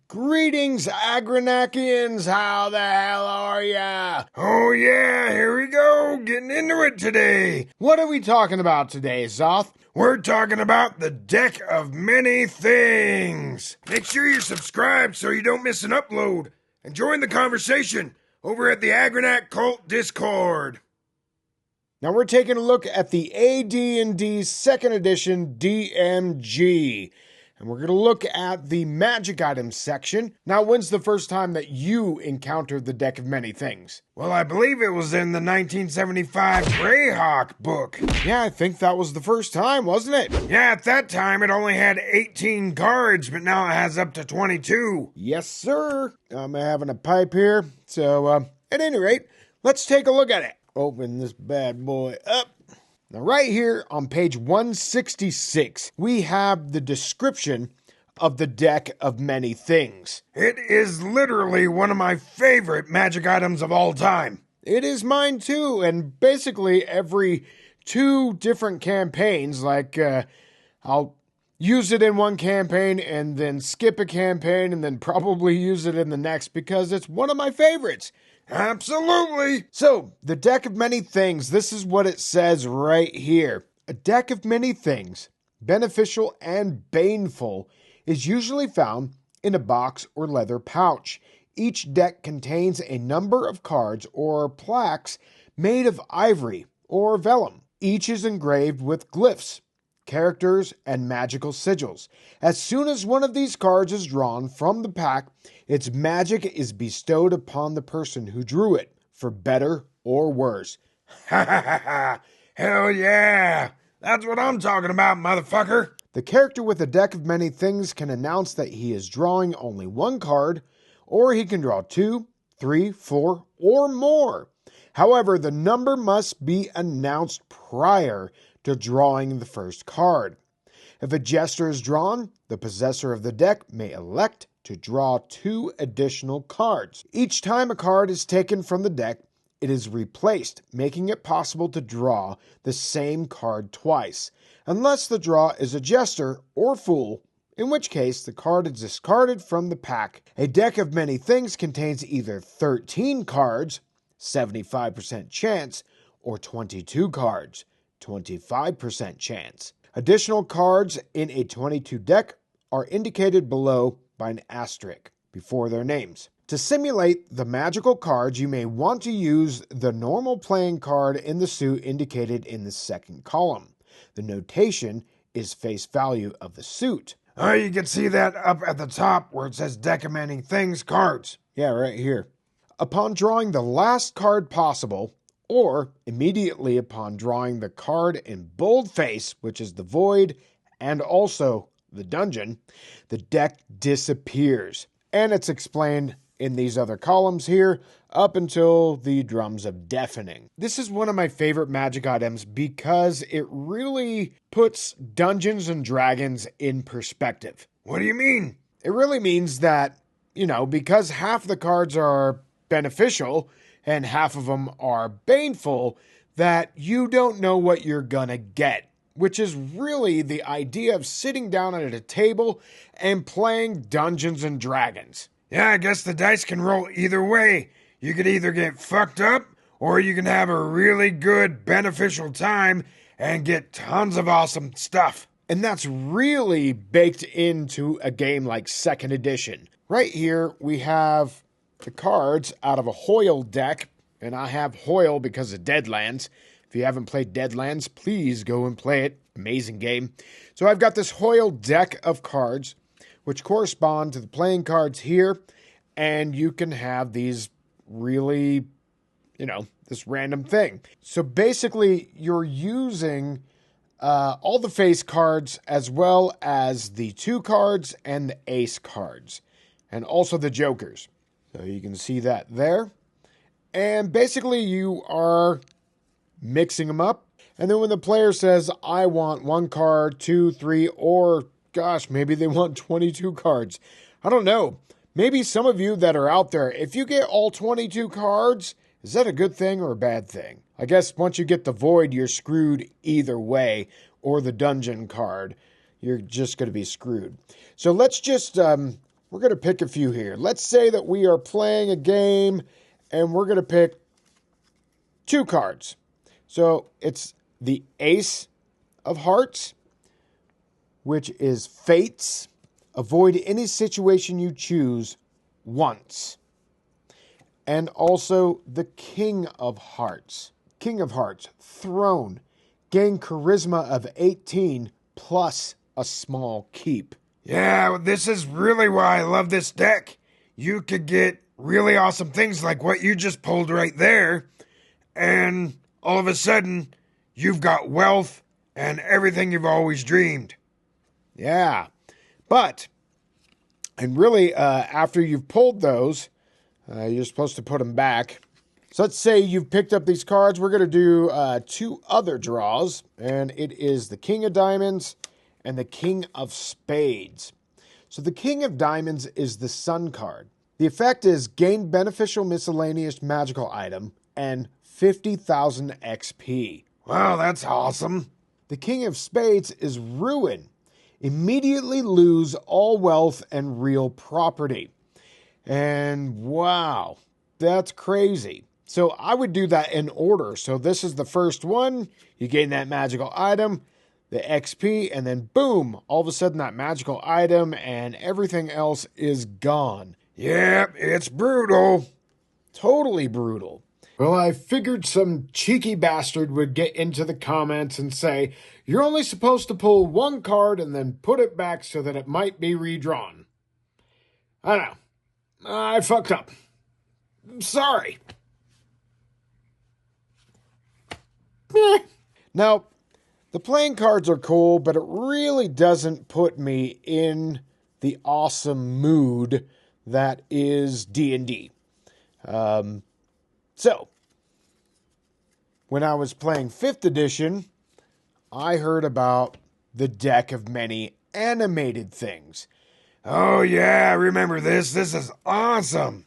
Greetings, Agranakians! How the hell are ya? Oh yeah, here we go, getting into it today. What are we talking about today, Zoth? We're talking about the deck of many things. Make sure you're subscribed so you don't miss an upload. And join the conversation over at the Agranak Cult Discord. Now we're taking a look at the AD&D 2nd Edition DMG. And we're going to look at the magic items section. Now, when's the first time that you encountered the deck of many things? Well, I believe it was in the 1975 Greyhawk book. Yeah, I think that was the first time, wasn't it? Yeah, at that time it only had 18 cards, but now it has up to 22. Yes, sir. I'm having a pipe here. So, at any rate, let's take a look at it. Open this bad boy up. Now, right here on page 166, we have the description of the deck of many things. It is literally one of my favorite magic items of all time. It is mine too, and basically every 2 different campaigns, I'll use it in one campaign and then skip a campaign and then probably use it in the next because it's one of my favorites. Absolutely. So, the deck of many things, this is what it says right here. A deck of many things, beneficial and baneful, is usually found in a box or leather pouch. Each deck contains a number of cards or plaques made of ivory or vellum. Each is engraved with glyphs, characters, and magical sigils. As soon as one of these cards is drawn from the pack, its magic is bestowed upon the person who drew it, for better or worse. Ha ha ha ha! Hell yeah! That's what I'm talking about, motherfucker! The character with a deck of many things can announce that he is drawing only one card, or he can draw 2, 3, 4, or more. However, the number must be announced prior to drawing the first card. If a jester is drawn, the possessor of the deck may elect to draw 2 additional cards. Each time a card is taken from the deck, it is replaced, making it possible to draw the same card twice, unless the draw is a jester or fool, in which case the card is discarded from the pack. A deck of many things contains either 13 cards, 75% chance, or 22 cards, 25% chance. Additional cards in a 22 deck are indicated below by an asterisk before their names. To simulate the magical cards, you may want to use the normal playing card in the suit indicated in the second column. The notation is face value of the suit. Oh, you can see that up at the top where it says deck of many things cards. Yeah, right here. Upon drawing the last card possible, or immediately upon drawing the card in boldface, which is the void, and also the dungeon, the deck disappears. And it's explained in these other columns here, up until the drums of deafening. This is one of my favorite magic items because it really puts Dungeons and Dragons in perspective. What do you mean? It really means that, because half the cards are beneficial and half of them are baneful, that you don't know what you're gonna get. Which is really the idea of sitting down at a table and playing Dungeons and Dragons. Yeah, I guess the dice can roll either way. You could either get fucked up, or you can have a really good, beneficial time and get tons of awesome stuff. And that's really baked into a game like 2nd Edition. Right here, we have the cards out of a Hoyle deck, and I have Hoyle because of Deadlands. If you haven't played Deadlands, please go and play it. Amazing game. So I've got this Hoyle deck of cards, which correspond to the playing cards here, and you can have these really, this random thing. So basically, you're using all the face cards as well as the 2 cards and the ace cards, and also the jokers. So you can see that there. And basically, you are mixing them up. And then when the player says, I want 1 card, 2, 3, or gosh, maybe they want 22 cards. I don't know. Maybe some of you that are out there, if you get all 22 cards, is that a good thing or a bad thing? I guess once you get the void, you're screwed either way, or the dungeon card. You're just going to be screwed. So let's just we're going to pick a few here. Let's say that we are playing a game and we're going to pick 2 cards. So it's the Ace of Hearts, which is Fates. Avoid any situation you choose once. And also the King of Hearts. King of Hearts, Throne. Gain charisma of 18 plus a small keep. Yeah, this is really why I love this deck. You could get really awesome things like what you just pulled right there, and all of a sudden, you've got wealth and everything you've always dreamed. Yeah, and really, after you've pulled those, you're supposed to put them back. So let's say you've picked up these cards. We're going to do 2 other draws, and it is the King of Diamonds and the King of Spades. So the King of Diamonds is the Sun card. The effect is gain beneficial miscellaneous magical item and 50,000 XP. Wow, that's awesome. The King of Spades is Ruin. Immediately lose all wealth and real property. And wow, that's crazy. So I would do that in order. So this is the first one. You gain that magical item, the XP, and then boom, all of a sudden that magical item and everything else is gone. Yep, it's brutal. Totally brutal. Well, I figured some cheeky bastard would get into the comments and say, you're only supposed to pull 1 card and then put it back so that it might be redrawn. I know. I fucked up. Sorry. Now, the playing cards are cool, but it really doesn't put me in the awesome mood that is D&D. So, when I was playing 5th edition, I heard about the deck of many animated things. Oh yeah, I remember this. This is awesome.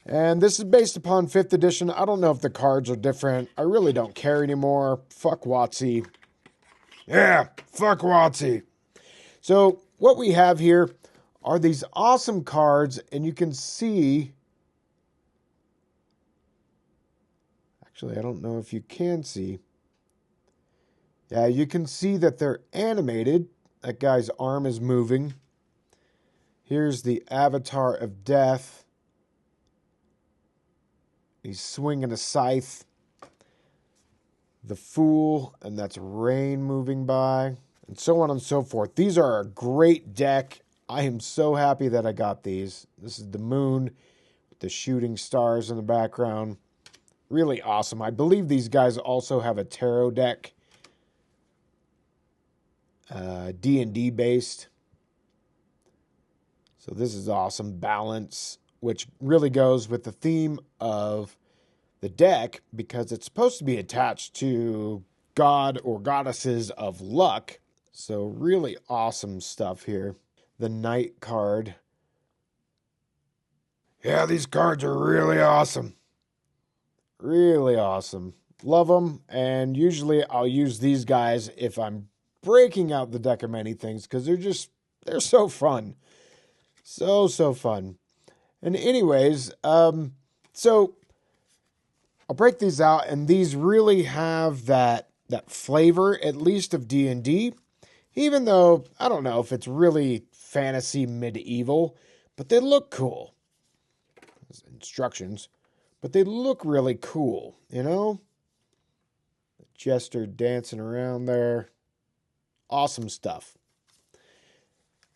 And this is based upon 5th edition. I don't know if the cards are different. I really don't care anymore. Fuck WotC. Yeah, fuck WotC. So what we have here are these awesome cards, and you can see... Actually, I don't know if you can see. Yeah, you can see that they're animated. That guy's arm is moving. Here's the Avatar of Death. He's swinging a scythe. The Fool, and that's rain moving by, and so on and so forth. These are a great deck. I am so happy that I got these. This is the moon with the shooting stars in the background. Really awesome. I believe these guys also have a tarot deck. D&D based. So this is awesome. Balance, which really goes with the theme of the deck because it's supposed to be attached to god or goddesses of luck. So really awesome stuff here. The Knight card. Yeah, these cards are really awesome. Really awesome. Love them. And usually I'll use these guys if I'm breaking out the deck of many things because they're so fun. So fun. And anyways, so I'll break these out, and these really have that flavor, at least of D&D, even though I don't know if it's really fantasy medieval, but they look cool. There's instructions, but they look really cool, you know? The jester dancing around there. Awesome stuff.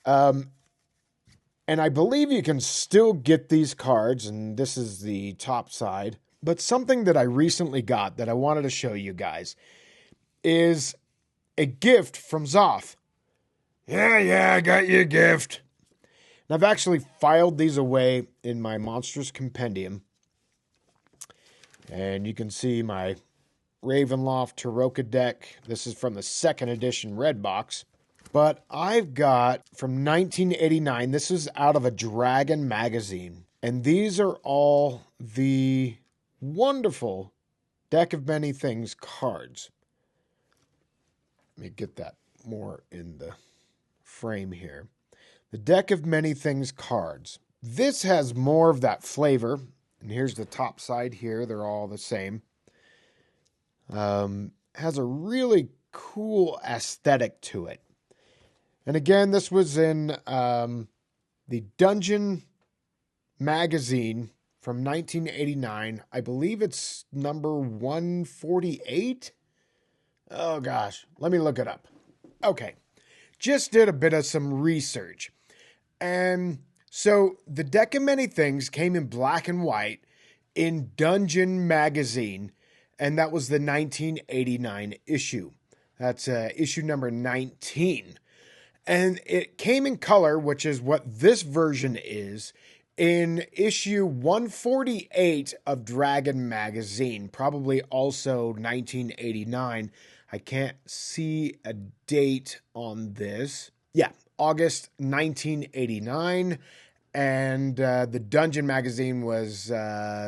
And I believe you can still get these cards, and this is the top side. But something that I recently got that I wanted to show you guys is a gift from Zoth. Yeah, I got you a gift. And I've actually filed these away in my Monstrous Compendium. And you can see my Ravenloft Taroka deck. This is from the 2nd edition red box. But I've got from 1989, this is out of a Dragon magazine. And these are all the wonderful Deck of Many Things cards. Let me get that more in the frame here. The Deck of Many Things cards. This has more of that flavor. And here's the top side here. They're all the same. Has a really cool aesthetic to it. And again, this was in the Dungeon magazine from 1989. I believe it's number 148. Oh gosh, let me look it up. Okay, just did a bit of some research. And so the Deck of Many Things came in black and white in Dungeon magazine, and that was the 1989 issue. That's issue number 19. And it came in color, which is what this version is, in issue 148 of Dragon magazine, probably also 1989. I can't see a date on this. Yeah, August 1989. And the Dungeon magazine was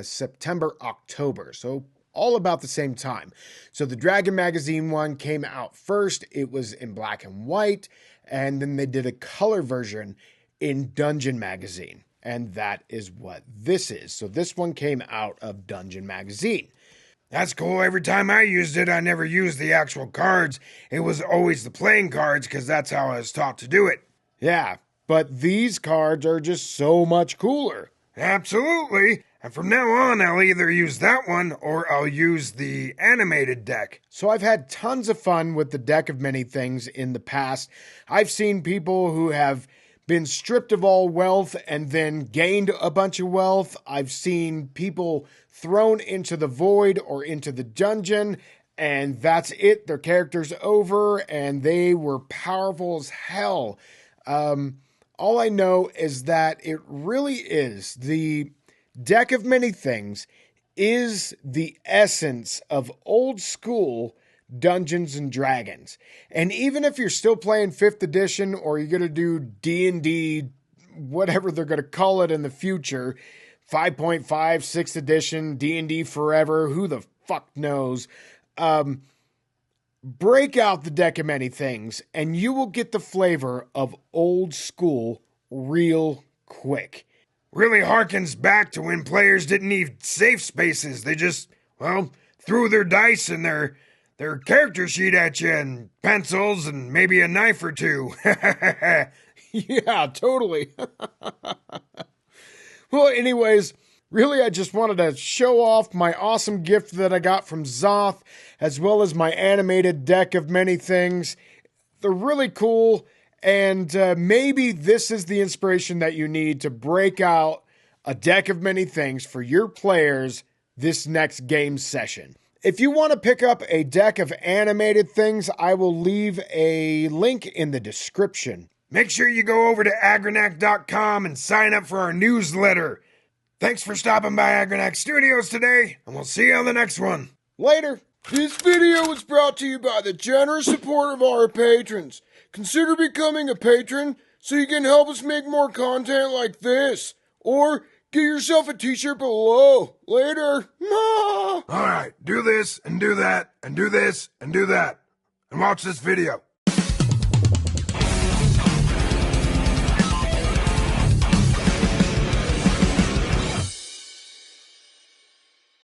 September, October. So all about the same time. So the Dragon magazine one came out first. It was in black and white. And then they did a color version in Dungeon magazine. And that is what this is. So this one came out of Dungeon magazine. That's cool. Every time I used it, I never used the actual cards. It was always the playing cards because that's how I was taught to do it. Yeah, but these cards are just so much cooler. Absolutely. And from now on, I'll either use that one or I'll use the animated deck. So I've had tons of fun with the Deck of Many Things in the past. I've seen people who have been stripped of all wealth and then gained a bunch of wealth. I've seen people thrown into the void or into the dungeon, and that's it. Their character's over, and they were powerful as hell. All I know is that it really is the Deck of Many Things is the essence of old school Dungeons and Dragons. And even if you're still playing 5th edition or you're going to do D&D, whatever they're going to call it in the future, 5.5, 6th edition, D&D forever, who the fuck knows, break out the Deck of Many Things and you will get the flavor of old school real quick. Really harkens back to when players didn't need safe spaces. They just, threw their dice and their character sheet at you and pencils and maybe a knife or two. Yeah, totally. Well, anyways, really I just wanted to show off my awesome gift that I got from Zoth, as well as my animated Deck of Many Things. They're really cool. And maybe this is the inspiration that you need to break out a Deck of Many Things for your players this next game session. If you want to pick up a deck of animated things, I will leave a link in the description. Make sure you go over to Agranak.com and sign up for our newsletter. Thanks for stopping by Agranak Studios today, and we'll see you on the next one. Later. This video was brought to you by the generous support of our patrons. Consider becoming a patron so you can help us make more content like this. Or get yourself a t-shirt below. Later. Alright, do this and do that and do this and do that. And watch this video.